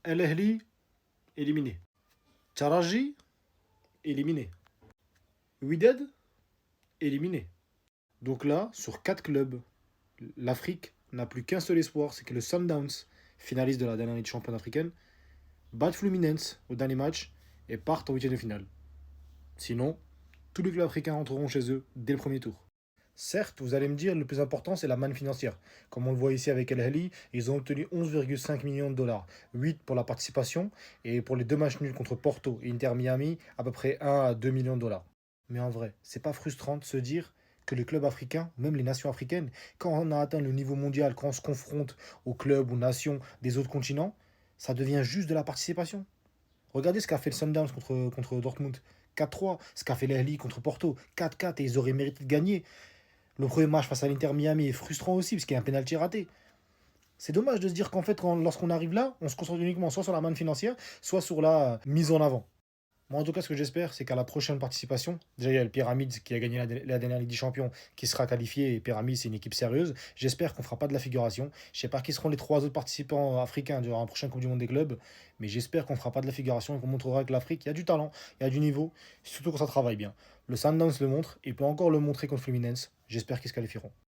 El Ahly, éliminé. Taraji, éliminé. Wydad, éliminé. Donc là, sur 4 clubs, l'Afrique n'a plus qu'un seul espoir, c'est que le Sundowns, finaliste de la dernière Ligue des Champions africaine, batte Fluminense au dernier match et partent en huitième de finale. Sinon, tous les clubs africains rentreront chez eux dès le premier tour. Certes, vous allez me dire, le plus important, c'est la manne financière. Comme on le voit ici avec El Ahly, ils ont obtenu 11,5 millions de dollars. 8 pour la participation et pour les deux matchs nuls contre Porto et Inter Miami, à peu près 1 à 2 millions de dollars. Mais en vrai, c'est pas frustrant de se dire que les clubs africains, même les nations africaines, quand on a atteint le niveau mondial, quand on se confronte aux clubs ou nations des autres continents, ça devient juste de la participation. Regardez ce qu'a fait le Sundowns contre Dortmund. 4-3. Ce qu'a fait l'Ahly contre Porto. 4-4 et ils auraient mérité de gagner. Le premier match face à l'Inter Miami est frustrant aussi parce qu'il y a un pénalty raté. C'est dommage de se dire qu'en fait, lorsqu'on arrive là, on se concentre uniquement soit sur la manne financière, soit sur la mise en avant. Moi, en tout cas, ce que j'espère, c'est qu'à la prochaine participation, déjà, il y a le Pyramids qui a gagné la dernière Ligue des Champions qui sera qualifié. Et Pyramids, c'est une équipe sérieuse. J'espère qu'on ne fera pas de la figuration. Je ne sais pas qui seront les trois autres participants africains durant la prochaine Coupe du Monde des clubs. Mais j'espère qu'on ne fera pas de la figuration et qu'on montrera que l'Afrique, il y a du talent, il y a du niveau, surtout quand ça travaille bien. Le Sundowns le montre, et peut encore le montrer contre Fluminense. J'espère qu'ils se qualifieront.